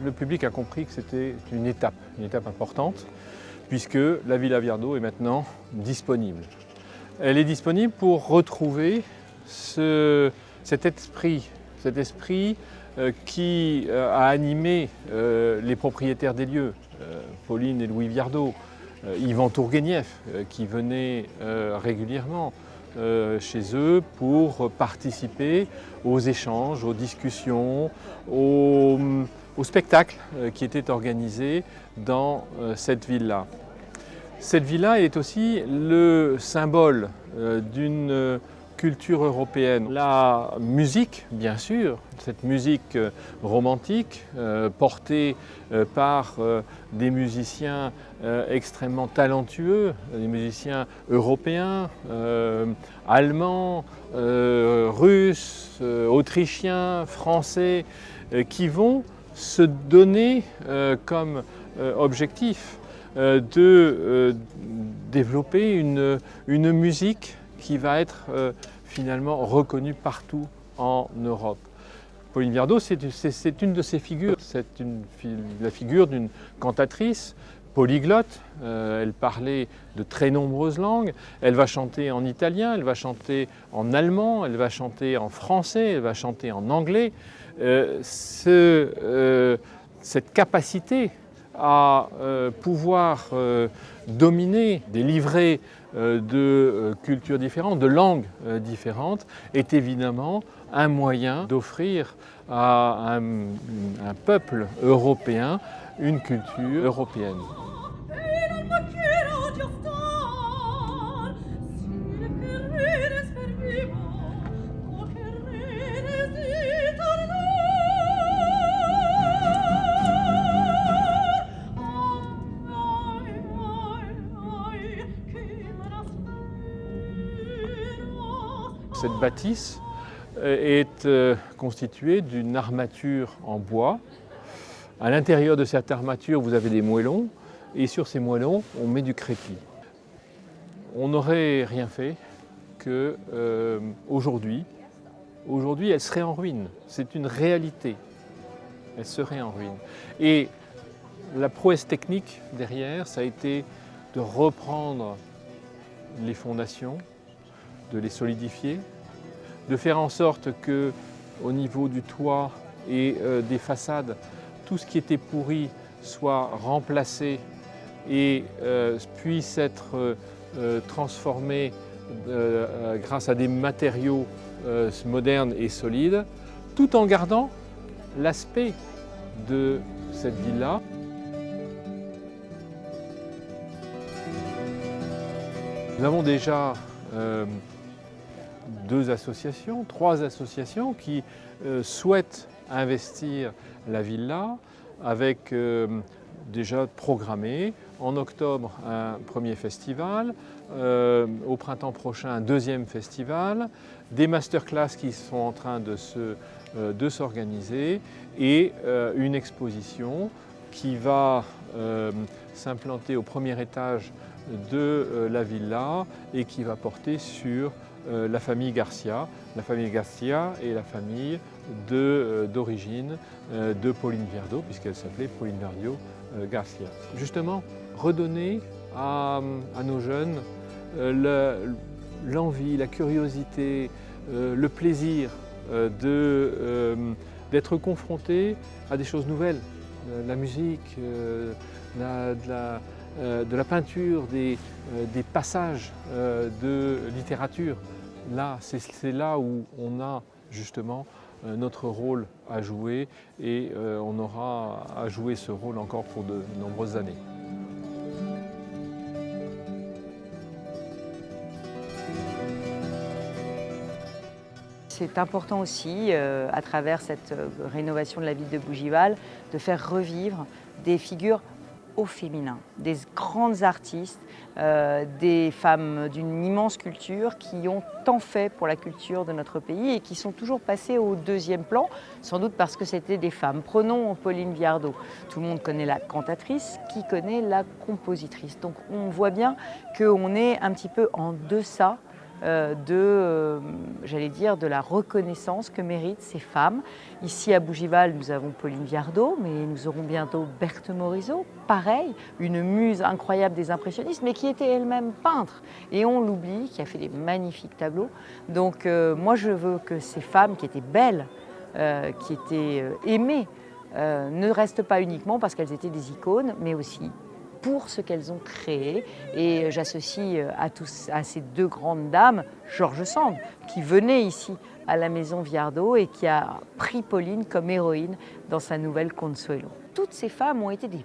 le public a compris que c'était une étape importante, puisque la Villa Viardot est maintenant disponible. Elle est disponible pour retrouver cet esprit qui a animé les propriétaires des lieux, Pauline et Louis Viardot, Yvan Tourguenieff, qui venait régulièrement chez eux pour participer aux échanges, aux discussions, aux spectacles qui étaient organisés dans cette villa. Cette villa est aussi le symbole d'une culture européenne. La musique, bien sûr, cette musique romantique portée par des musiciens extrêmement talentueux, des musiciens européens, allemands, russes, autrichiens, français, qui vont se donner comme objectif de développer une musique qui va être finalement reconnue partout en Europe. Pauline Viardot, c'est une de ses figures. C'est la figure d'une cantatrice polyglotte. Elle parlait de très nombreuses langues. Elle va chanter en italien, elle va chanter en allemand, elle va chanter en français, elle va chanter en anglais. Cette capacité à pouvoir dominer des livrets de cultures différentes, de langues différentes, est évidemment un moyen d'offrir à un peuple européen une culture européenne. Cette bâtisse est constituée d'une armature en bois. À l'intérieur de cette armature, vous avez des moellons, et sur ces moellons, on met du crépi. On n'aurait rien fait que aujourd'hui, elle serait en ruine. C'est une réalité. Elle serait en ruine. Et la prouesse technique derrière, ça a été de reprendre les fondations, de les solidifier, de faire en sorte que, au niveau du toit et des façades, tout ce qui était pourri soit remplacé et puisse être transformé grâce à des matériaux modernes et solides, tout en gardant l'aspect de cette villa. Nous avons déjà trois associations qui souhaitent investir la villa avec déjà programmé en octobre un premier festival, au printemps prochain un deuxième festival, des masterclass qui sont en train de s'organiser et une exposition qui va s'implanter au premier étage de la villa et qui va porter sur la famille Garcia. La famille Garcia est la famille d'origine de Pauline Viardot, puisqu'elle s'appelait Pauline Viardot Garcia. Justement, redonner à nos jeunes l'envie, la curiosité, le plaisir d'être confrontés à des choses nouvelles, la musique, de la peinture, des passages de littérature. Là, c'est là où on a justement notre rôle à jouer et on aura à jouer ce rôle encore pour de nombreuses années. C'est important aussi, à travers cette rénovation de la ville de Bougival, de faire revivre des figures au féminin, des grandes artistes, des femmes d'une immense culture qui ont tant fait pour la culture de notre pays et qui sont toujours passées au deuxième plan, sans doute parce que c'était des femmes. Prenons Pauline Viardot. Tout le monde connaît la cantatrice, qui connaît la compositrice. Donc on voit bien qu'on est un petit peu en deçà j'allais dire, de la reconnaissance que méritent ces femmes. Ici à Bougival, nous avons Pauline Viardot, mais nous aurons bientôt Berthe Morisot, pareil, une muse incroyable des impressionnistes, mais qui était elle-même peintre. Et on l'oublie, qui a fait des magnifiques tableaux. Donc moi, je veux que ces femmes qui étaient belles, qui étaient aimées, ne restent pas uniquement parce qu'elles étaient des icônes, mais aussi pour ce qu'elles ont créé. Et j'associe à ces deux grandes dames, George Sand, qui venait ici à la maison Viardot et qui a pris Pauline comme héroïne dans sa nouvelle Consuelo. Toutes ces femmes ont été des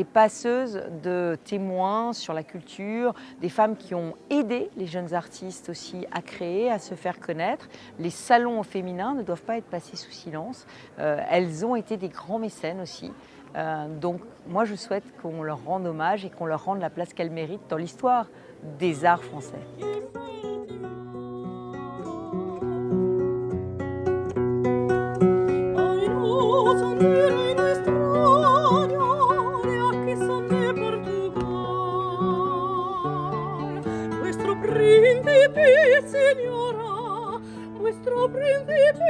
passeuses de témoins sur la culture, des femmes qui ont aidé les jeunes artistes aussi à créer, à se faire connaître. Les salons féminins ne doivent pas être passés sous silence. Elles ont été des grands mécènes aussi. Donc moi je souhaite qu'on leur rende hommage et qu'on leur rende la place qu'elles méritent dans l'histoire des arts français. Principe, signora, vuestro principe,